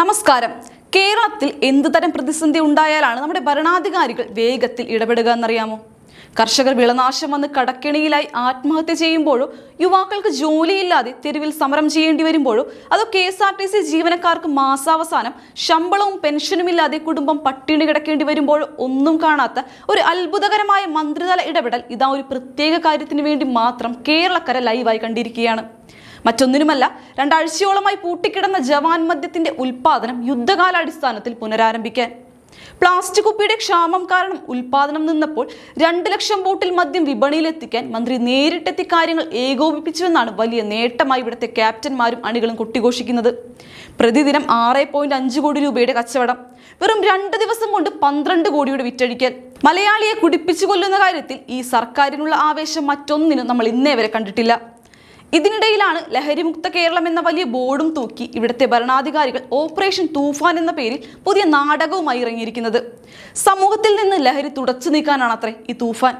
നമസ്കാരം. കേരളത്തിൽ എന്തുതരം പ്രതിസന്ധി ഉണ്ടായാലാണ് നമ്മുടെ ഭരണാധികാരികൾ വേഗത്തിൽ ഇടപെടുക എന്നറിയാമോ? കർഷകർ വിളനാശം വന്ന് കടക്കെണിയിലായി ആത്മഹത്യ ചെയ്യുമ്പോഴോ, യുവാക്കൾക്ക് ജോലിയില്ലാതെ തെരുവിൽ സമരം ചെയ്യേണ്ടി വരുമ്പോഴോ, അതോ KSRTC ജീവനക്കാർക്ക് മാസാവസാനം ശമ്പളവും പെൻഷനുമില്ലാതെ കുടുംബം പട്ടിണി കിടക്കേണ്ടി വരുമ്പോഴോ ഒന്നും കാണാത്ത ഒരു അത്ഭുതകരമായ മന്ത്രിതല ഇടപെടൽ ഇതാ ഒരു പ്രത്യേക കാര്യത്തിന് വേണ്ടി മാത്രം കേരളക്കര ലൈവായി കണ്ടിരിക്കുകയാണ്. മറ്റൊന്നിനുമല്ല, രണ്ടാഴ്ചയോളമായി പൂട്ടിക്കിടന്ന ജവാൻ മദ്യത്തിന്റെ ഉൽപാദനം യുദ്ധകാലാടിസ്ഥാനത്തിൽ പുനരാരംഭിക്കാൻ. പ്ലാസ്റ്റിക് കുപ്പിയുടെ ക്ഷാമം കാരണം ഉൽപാദനം നിന്നപ്പോൾ 2 ലക്ഷം ബോട്ടിൽ മദ്യം വിപണിയിലെത്തിക്കാൻ മന്ത്രി നേരിട്ടെത്തി കാര്യങ്ങൾ ഏകോപിപ്പിച്ചുവെന്നാണ് വലിയ നേട്ടമായി ഇവിടുത്തെ ക്യാപ്റ്റന്മാരും അണികളും കൊട്ടിഘോഷിക്കുന്നത്. പ്രതിദിനം 6.5 കോടി രൂപയുടെ കച്ചവടം, വെറും 2 ദിവസം കൊണ്ട് 12 കോടിയുടെ വിറ്റഴിക്കൽ. മലയാളിയെ കുടിപ്പിച്ചു കൊല്ലുന്ന കാര്യത്തിൽ ഈ സർക്കാരിനുള്ള ആവേശം മറ്റൊന്നിനും നമ്മൾ ഇന്നേ വരെ കണ്ടിട്ടില്ല. ഇതിനിടയിലാണ് ലഹരിമുക്ത കേരളം എന്ന വലിയ ബോർഡും തൂക്കി ഇവിടുത്തെ ഭരണാധികാരികൾ ഓപ്പറേഷൻ തൂഫാൻ എന്ന പേരിൽ പുതിയ നാടകവുമായി ഇറങ്ങിയിരിക്കുന്നത്. സമൂഹത്തിൽ നിന്ന് ലഹരി തുടച്ചു നീക്കാനാണത്രേ ഈ തൂഫാൻ.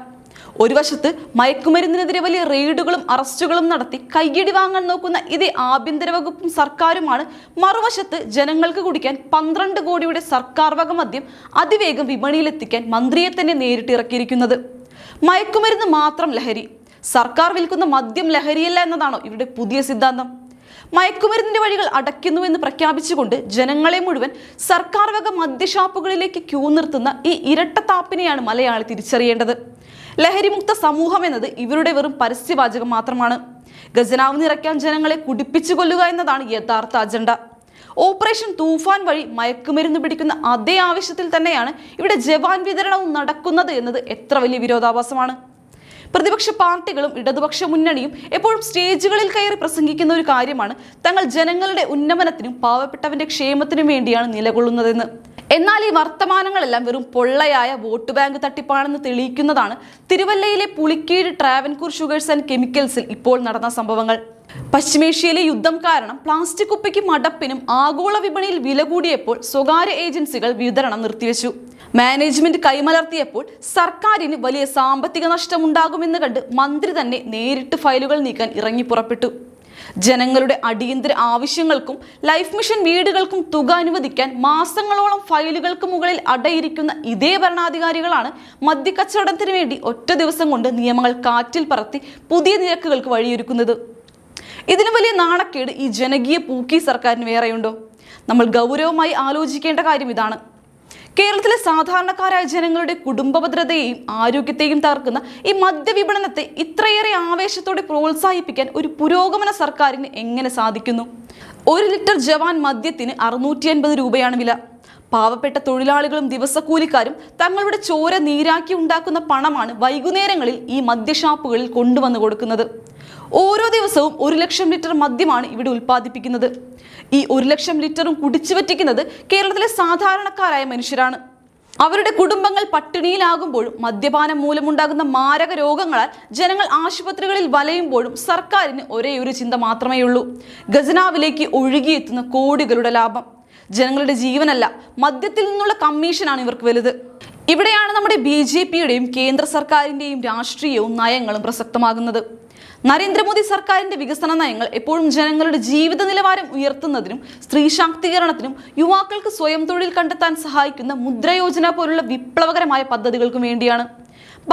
ഒരു വശത്ത് മയക്കുമരുന്നിനെതിരെ വലിയ റെയ്ഡുകളും അറസ്റ്റുകളും നടത്തി കയ്യടി വാങ്ങാൻ നോക്കുന്ന ഇതേ ആഭ്യന്തര വകുപ്പും സർക്കാരുമാണ് മറുവശത്ത് ജനങ്ങൾക്ക് കുടിക്കാൻ 12 കോടിയുടെ സർക്കാർ വക മദ്യം അതിവേഗം വിപണിയിലെത്തിക്കാൻ മന്ത്രിയെ തന്നെ നേരിട്ട് ഇറക്കിയിരിക്കുന്നത്. മയക്കുമരുന്ന് മാത്രം ലഹരി, സർക്കാർ വിൽക്കുന്ന മദ്യം ലഹരിയല്ല എന്നതാണോ ഇവരുടെ പുതിയ സിദ്ധാന്തം? മയക്കുമരുന്നിന്റെ വഴികൾ അടയ്ക്കുന്നുവെന്ന് പ്രഖ്യാപിച്ചുകൊണ്ട് ജനങ്ങളെ മുഴുവൻ സർക്കാർ വക മദ്യഷാപ്പുകളിലേക്ക് ക്യൂ നിർത്തുന്ന ഈ ഇരട്ടത്താപ്പിനെയാണ് മലയാളി തിരിച്ചറിയേണ്ടത്. ലഹരിമുക്ത സമൂഹം എന്നത് ഇവരുടെ വെറും പരസ്യവാചകം മാത്രമാണ്. ഖജനാവ് നിറയ്ക്കാൻ ജനങ്ങളെ കുടിപ്പിച്ചു കൊല്ലുക എന്നതാണ് യഥാർത്ഥ അജണ്ട. ഓപ്പറേഷൻ തൂഫാൻ വഴി മയക്കുമരുന്ന് പിടിക്കുന്ന അതേ ആവശ്യത്തിൽ തന്നെയാണ് ഇവിടെ ജവാൻ വിതരണവും നടക്കുന്നത് എന്നത് എത്ര വലിയ വിരോധാഭാസമാണ്. പ്രതിപക്ഷ പാർട്ടികളും ഇടതുപക്ഷ മുന്നണിയും എപ്പോഴും സ്റ്റേജുകളിൽ കയറി പ്രസംഗിക്കുന്ന ഒരു കാര്യമാണ് തങ്ങൾ ജനങ്ങളുടെ ഉന്നമനത്തിനും പാവപ്പെട്ടവന്റെ ക്ഷേമത്തിനും വേണ്ടിയാണ് നിലകൊള്ളുന്നതെന്ന്. എന്നാൽ ഈ വർത്തമാനങ്ങളെല്ലാം വെറും പൊള്ളയായ വോട്ട് ബാങ്ക് തട്ടിപ്പാണെന്ന് തെളിയിക്കുന്നതാണ് തിരുവല്ലയിലെ പുളിക്കീഴ് ട്രാവൻകൂർ ഷുഗേഴ്സ് ആൻഡ് കെമിക്കൽസിൽ ഇപ്പോൾ നടന്ന സംഭവങ്ങൾ. പശ്ചിമേഷ്യയിലെ യുദ്ധം കാരണം പ്ലാസ്റ്റിക് കുപ്പിക്കും അടപ്പിനും ആഗോള വിപണിയിൽ വില കൂടിയപ്പോൾ സ്വകാര്യ ഏജൻസികൾ വിതരണം നിർത്തിവെച്ചു. മാനേജ്മെന്റ് കൈമലർത്തിയപ്പോൾ സർക്കാരിന് വലിയ സാമ്പത്തിക നഷ്ടം ഉണ്ടാകുമെന്ന് കണ്ട് മന്ത്രി തന്നെ നേരിട്ട് ഫയലുകൾ നീക്കാൻ ഇറങ്ങി പുറപ്പെട്ടു. ജനങ്ങളുടെ അടിയന്തര ആവശ്യങ്ങൾക്കും ലൈഫ് മിഷൻ വീടുകൾക്കും തുക അനുവദിക്കാൻ മാസങ്ങളോളം ഫയലുകൾക്ക് മുകളിൽ അടയിരിക്കുന്ന ഇതേ ഭരണാധികാരികളാണ് മദ്യക്കച്ചവടത്തിന് വേണ്ടി ഒറ്റ ദിവസം കൊണ്ട് നിയമങ്ങൾ കാറ്റിൽ പറത്തി പുതിയ നിരക്കുകൾക്ക് വഴിയൊരുക്കുന്നത്. ഇതിന് വലിയ നാണക്കേട് ഈ ജനകീയ പൂക്കി സർക്കാരിന് വേറെയുണ്ടോ? നമ്മൾ ഗൗരവമായി ആലോചിക്കേണ്ട കാര്യം ഇതാണ്. കേരളത്തിലെ സാധാരണക്കാരായ ജനങ്ങളുടെ കുടുംബ ഭദ്രതയെയും ആരോഗ്യത്തെയും തകർക്കുന്ന ഈ മദ്യവിപണനത്തെ ഇത്രയേറെ ആവേശത്തോടെ പ്രോത്സാഹിപ്പിക്കാൻ ഒരു പുരോഗമന സർക്കാരിന് എങ്ങനെ സാധിക്കുന്നു? 1 ലിറ്റർ ജവാൻ മദ്യത്തിന് 650 രൂപയാണ് വില. പാവപ്പെട്ട തൊഴിലാളികളും ദിവസക്കൂലിക്കാരും തങ്ങളുടെ ചോര നീരാക്കി ഉണ്ടാക്കുന്ന പണമാണ് വൈകുന്നേരങ്ങളിൽ ഈ മദ്യഷാപ്പുകളിൽ കൊണ്ടുവന്ന് കൊടുക്കുന്നത്. ഓരോ ദിവസവും 1 ലക്ഷം ലിറ്റർ മദ്യമാണ് ഇവിടെ ഉൽപ്പാദിപ്പിക്കുന്നത്. ഈ 1 ലക്ഷം ലിറ്ററും കുടിച്ചു പറ്റിക്കുന്നത് കേരളത്തിലെ സാധാരണക്കാരായ മനുഷ്യരാണ്. അവരുടെ കുടുംബങ്ങൾ പട്ടിണിയിലാകുമ്പോഴും മദ്യപാനം മൂലമുണ്ടാകുന്ന മാരക രോഗങ്ങളാൽ ജനങ്ങൾ ആശുപത്രികളിൽ വലയുമ്പോഴും സർക്കാരിന് ഒരേ ഒരു ചിന്ത മാത്രമേ ഉള്ളൂ: ഖജനാവിലേക്ക് ഒഴുകിയെത്തുന്ന കോടികളുടെ ലാഭം. ജനങ്ങളുടെ ജീവനല്ല, മദ്യത്തിൽ നിന്നുള്ള കമ്മീഷനാണ് ഇവർക്ക് വലുത്. ഇവിടെയാണ് നമ്മുടെ BJPയുടെയും കേന്ദ്ര സർക്കാരിന്റെയും രാഷ്ട്രീയവും നയങ്ങളും പ്രസക്തമാകുന്നത്. നരേന്ദ്രമോദി സർക്കാരിന്റെ വികസന നയങ്ങൾ എപ്പോഴും ജനങ്ങളുടെ ജീവിത നിലവാരം ഉയർത്തുന്നതിനും സ്ത്രീ ശാക്തീകരണത്തിനും യുവാക്കൾക്ക് സ്വയം തൊഴിൽ കണ്ടെത്താൻ സഹായിക്കുന്ന മുദ്ര യോജന പോലുള്ള വിപ്ലവകരമായ പദ്ധതികൾക്കും വേണ്ടിയാണ്.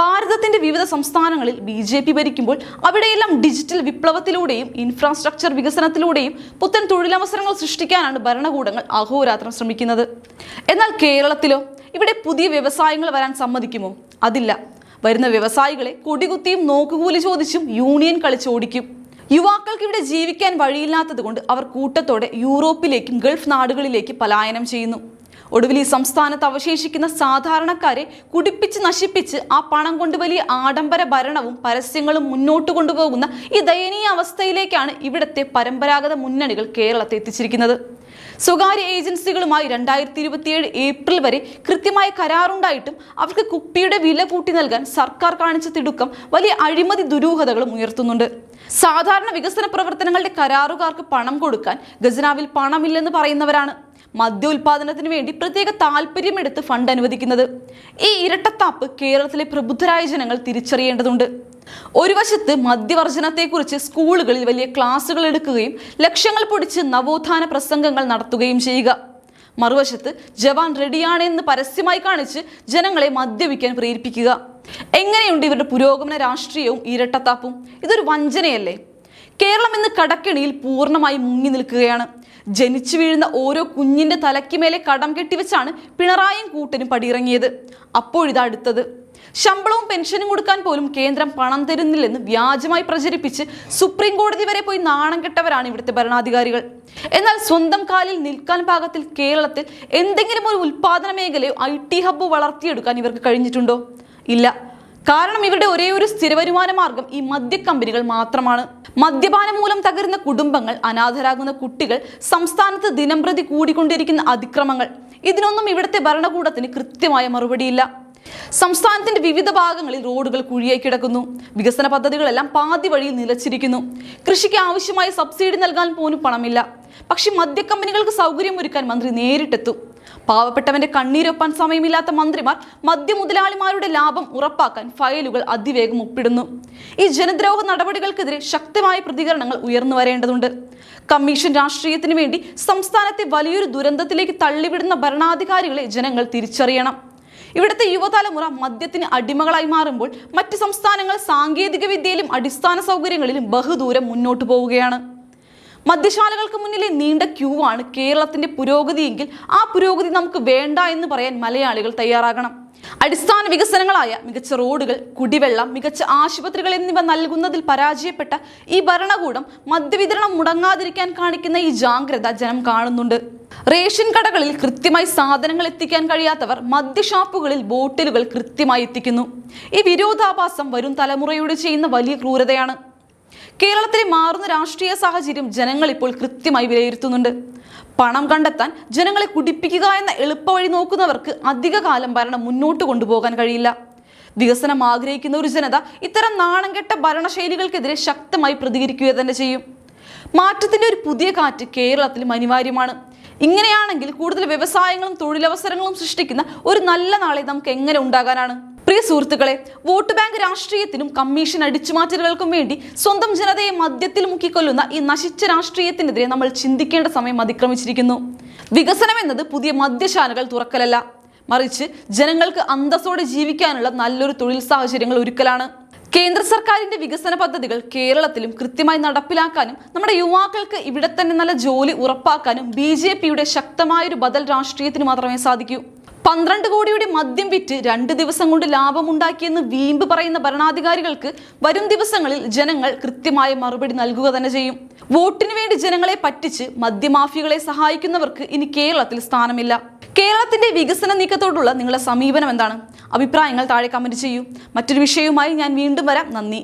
ഭാരതത്തിന്റെ വിവിധ സംസ്ഥാനങ്ങളിൽ BJP ഭരിക്കുമ്പോൾ അവിടെയെല്ലാം ഡിജിറ്റൽ വിപ്ലവത്തിലൂടെയും ഇൻഫ്രാസ്ട്രക്ചർ വികസനത്തിലൂടെയും പുത്തൻ തൊഴിലവസരങ്ങൾ സൃഷ്ടിക്കാനാണ് ഭരണകൂടങ്ങൾ അഹോരാത്രം ശ്രമിക്കുന്നത്. എന്നാൽ കേരളത്തിലോ? ഇവിടെ പുതിയ വ്യവസായങ്ങൾ വരാൻ സമ്മതിക്കുമോ? അതില്ല. വരുന്ന വ്യവസായികളെ കൊടികുത്തിയും നോക്കുകൂലി ചോദിച്ചും യൂണിയൻ കളിച്ചോടിക്കും. യുവാക്കൾക്ക് ഇവിടെ ജീവിക്കാൻ വഴിയില്ലാത്തത് കൊണ്ട് അവർ കൂട്ടത്തോടെ യൂറോപ്പിലേക്കും ഗൾഫ് നാടുകളിലേക്ക് പലായനം ചെയ്യുന്നു. ഒടുവിൽ ഈ സംസ്ഥാനത്ത് അവശേഷിക്കുന്ന സാധാരണക്കാരെ കുടിപ്പിച്ച് നശിപ്പിച്ച് ആ പണം കൊണ്ട് വലിയ ആഡംബര ഭരണവും പരസ്യങ്ങളും മുന്നോട്ട് കൊണ്ടുപോകുന്ന ഈ ദയനീയ അവസ്ഥയിലേക്കാണ് ഇവിടുത്തെ പരമ്പരാഗത മുന്നണികൾ കേരളത്തെ എത്തിച്ചിരിക്കുന്നത്. സ്വകാര്യ ഏജൻസികളുമായി 2027 ഏപ്രിൽ വരെ കൃത്യമായ കരാറുണ്ടായിട്ടും അവർക്ക് കുപ്പിയുടെ വില കൂട്ടി നൽകാൻ സർക്കാർ കാണിച്ച തിടുക്കം വലിയ അഴിമതി ദുരൂഹതകളും ഉയർത്തുന്നുണ്ട്. സാധാരണ വികസന പ്രവർത്തനങ്ങളുടെ കരാറുകാർക്ക് പണം കൊടുക്കാൻ ഖജനാവിൽ പണമില്ലെന്ന് പറയുന്നവരാണ് മദ്യ ഉൽപാദനത്തിന് വേണ്ടി പ്രത്യേക താല്പര്യമെടുത്ത് ഫണ്ട് അനുവദിക്കുന്നത്. ഈ ഇരട്ടത്താപ്പ് കേരളത്തിലെ പ്രബുദ്ധരായ ജനങ്ങൾ തിരിച്ചറിയേണ്ടതുണ്ട്. ഒരു വശത്ത് മദ്യവർജനത്തെക്കുറിച്ച് സ്കൂളുകളിൽ വലിയ ക്ലാസുകൾ എടുക്കുകയും ലക്ഷ്യങ്ങൾ പൊടിച്ച് നവോത്ഥാന പ്രസംഗങ്ങൾ നടത്തുകയും ചെയ്യുക, മറുവശത്ത് ജവാൻ റെഡിയാണ് എന്ന് പരസ്യമായി കാണിച്ച് ജനങ്ങളെ മദ്യപിക്കാൻ പ്രേരിപ്പിക്കുക. എങ്ങനെയുണ്ട് ഇവരുടെ പുരോഗമന രാഷ്ട്രീയവും ഇരട്ടത്താപ്പും? ഇതൊരു വഞ്ചനയല്ലേ? കേരളം ഇന്ന് കടക്കെണിയിൽ പൂർണ്ണമായി മുങ്ങി നിൽക്കുകയാണ്. ജനിച്ചു വീഴുന്ന ഓരോ കുഞ്ഞിന്റെ തലയ്ക്ക് മേലെ കടം കെട്ടിവെച്ചാണ് പിണറായിയും കൂട്ടനും പടിയിറങ്ങിയത്. അപ്പോഴിതാ അടുത്തത്. ശമ്പളവും പെൻഷനും കൊടുക്കാൻ പോലും കേന്ദ്രം പണം തരുന്നില്ലെന്ന് വ്യാജമായി പ്രചരിപ്പിച്ച് സുപ്രീം കോടതി വരെ പോയി നാണം കെട്ടവരാണ് ഇവിടുത്തെ ഭരണാധികാരികൾ. എന്നാൽ സ്വന്തം കാലിൽ നിൽക്കാൻ പാകത്തിൽ കേരളത്തിൽ എന്തെങ്കിലും ഒരു ഉൽപാദന മേഖലയോ IT ഹബ്ബോ വളർത്തിയെടുക്കാൻ ഇവർക്ക് കഴിഞ്ഞിട്ടുണ്ടോ? ഇല്ല. കാരണം ഇവരുടെ ഒരേ ഒരു സ്ഥിരവരുമാന മാർഗം ഈ മദ്യക്കമ്പനികൾ മാത്രമാണ്. മദ്യപാനം മൂലം തകരുന്ന കുടുംബങ്ങൾ, അനാഥരാകുന്ന കുട്ടികൾ, സംസ്ഥാനത്ത് ദിനംപ്രതി കൂടിക്കൊണ്ടിരിക്കുന്ന അതിക്രമങ്ങൾ, ഇതിനൊന്നും ഇവിടുത്തെ ഭരണകൂടത്തിന് കൃത്യമായ മറുപടിയില്ല. സംസ്ഥാനത്തിന്റെ വിവിധ ഭാഗങ്ങളിൽ റോഡുകൾ കുഴിയായി കിടക്കുന്നു. വികസന പദ്ധതികളെല്ലാം പാതി വഴിയിൽ നിലച്ചിരിക്കുന്നു. കൃഷിക്ക് ആവശ്യമായ സബ്സിഡി നൽകാൻ പോലും പണമില്ല. പക്ഷെ മദ്യക്കമ്പനികൾക്ക് സൗകര്യമൊരുക്കാൻ മന്ത്രി നേരിട്ടെത്തും. പാവപ്പെട്ടവന്റെ കണ്ണീരൊപ്പാൻ സമയമില്ലാത്ത മന്ത്രിമാർ മദ്യമുതലാളിമാരുടെ ലാഭം ഉറപ്പാക്കാൻ ഫയലുകൾ അതിവേഗം ഒപ്പിടുന്നു. ഈ ജനദ്രോഹ നടപടികൾക്കെതിരെ ശക്തമായ പ്രതികരണങ്ങൾ ഉയർന്നു വരേണ്ടതുണ്ട്. കമ്മീഷൻ രാഷ്ട്രീയത്തിന് വേണ്ടി സംസ്ഥാനത്തെ വലിയൊരു ദുരന്തത്തിലേക്ക് തള്ളിവിടുന്ന ഭരണാധികാരികളെ ജനങ്ങൾ തിരിച്ചറിയണം. ഇവിടുത്തെ യുവതലമുറ മദ്യത്തിന് അടിമകളായി മാറുമ്പോൾ മറ്റ് സംസ്ഥാനങ്ങൾ സാങ്കേതിക വിദ്യയിലും അടിസ്ഥാന സൗകര്യങ്ങളിലും ബഹുദൂരം മുന്നോട്ട് പോവുകയാണ്. മദ്യശാലകൾക്ക് മുന്നിലെ നീണ്ട ക്യൂ ആണ് കേരളത്തിന്റെ പുരോഗതിയെങ്കിൽ ആ പുരോഗതി നമുക്ക് വേണ്ട എന്ന് പറയാൻ മലയാളികൾ തയ്യാറാകണം. അടിസ്ഥാന വികസനങ്ങളായ മികച്ച റോഡുകൾ, കുടിവെള്ളം, മികച്ച ആശുപത്രികൾ എന്നിവ നൽകുന്നതിൽ പരാജയപ്പെട്ട ഈ ഭരണകൂടം മദ്യവിതരണം മുടങ്ങാതിരിക്കാൻ കാണിക്കുന്ന ഈ ജാഗ്രത ജനം കാണുന്നുണ്ട്. റേഷൻ കടകളിൽ കൃത്യമായി സാധനങ്ങൾ എത്തിക്കാൻ കഴിയാത്തവർ മദ്യഷാപ്പുകളിൽ ബോട്ടിലുകൾ കൃത്യമായി എത്തിക്കുന്നു. ഈ വിരോധാഭാസം വരും തലമുറയോട് ചെയ്യുന്ന വലിയ ക്രൂരതയാണ്. കേരളത്തിലെ മാറുന്ന രാഷ്ട്രീയ സാഹചര്യം ജനങ്ങൾ ഇപ്പോൾ കൃത്യമായി വിലയിരുത്തുന്നുണ്ട്. പണം കണ്ടെത്താൻ ജനങ്ങളെ കുടിപ്പിക്കുക എന്ന എളുപ്പവഴി നോക്കുന്നവർക്ക് അധികകാലം ഭരണം മുന്നോട്ട് കൊണ്ടുപോകാൻ കഴിയില്ല. വികസനം ആഗ്രഹിക്കുന്ന ഒരു ജനത ഇത്തരം നാണംകെട്ട ഭരണശൈലികൾക്കെതിരെ ശക്തമായി പ്രതികരിക്കുക തന്നെ ചെയ്യും. മാറ്റത്തിന്റെ ഒരു പുതിയ കാറ്റ് കേരളത്തിലും അനിവാര്യമാണ്. ഇങ്ങനെയാണെങ്കിൽ കൂടുതൽ വ്യവസായങ്ങളും തൊഴിലവസരങ്ങളും സൃഷ്ടിക്കുന്ന ഒരു നല്ല നാളെ നമുക്ക് എങ്ങനെ ഉണ്ടാകാനാണ്? പ്രിയ സുഹൃത്തുക്കളെ, വോട്ട് ബാങ്ക് രാഷ്ട്രീയത്തിനും കമ്മീഷൻ അടിച്ചുമാറ്റലുകൾക്കും വേണ്ടി സ്വന്തം ജനതയെ മദ്യത്തിൽ മുക്കിക്കൊല്ലുന്ന ഈ നശിച്ച രാഷ്ട്രീയത്തിനെതിരെ നമ്മൾ ചിന്തിക്കേണ്ട സമയം അതിക്രമിച്ചിരിക്കുന്നു. വികസനം എന്നത് പുതിയ മദ്യശാലകൾ തുറക്കലല്ല, മറിച്ച് ജനങ്ങൾക്ക് അന്തസ്സോടെ ജീവിക്കാനുള്ള നല്ലൊരു തൊഴിൽ സാഹചര്യങ്ങൾ ഒരുക്കലാണ്. കേന്ദ്ര സർക്കാരിന്റെ വികസന പദ്ധതികൾ കേരളത്തിലും കൃത്യമായി നടപ്പിലാക്കാനും നമ്മുടെ യുവാക്കൾക്ക് ഇവിടെ തന്നെ നല്ല ജോലി ഉറപ്പാക്കാനും BJPയുടെ ശക്തമായൊരു ബദൽ രാഷ്ട്രീയത്തിന് മാത്രമേ സാധിക്കൂ. 12 കോടിയുടെ മദ്യം വിറ്റ് 2 ദിവസം കൊണ്ട് ലാഭമുണ്ടാക്കിയെന്ന് വീമ്പ് പറയുന്ന ഭരണാധികാരികൾക്ക് വരും ദിവസങ്ങളിൽ ജനങ്ങൾ കൃത്യമായ മറുപടി നൽകുക തന്നെ ചെയ്യും. വോട്ടിന് വേണ്ടി ജനങ്ങളെ പറ്റിച്ച് മദ്യമാഫിയകളെ സഹായിക്കുന്നവർക്ക് ഇനി കേരളത്തിൽ സ്ഥാനമില്ല. കേരളത്തിന്റെ വികസന നീക്കത്തോടുള്ള നിങ്ങളുടെ സമീപനം എന്താണ്? അഭിപ്രായങ്ങൾ താഴെ കമന്റ് ചെയ്യൂ. മറ്റൊരു വിഷയവുമായി ഞാൻ വീണ്ടും വരാം. നന്ദി.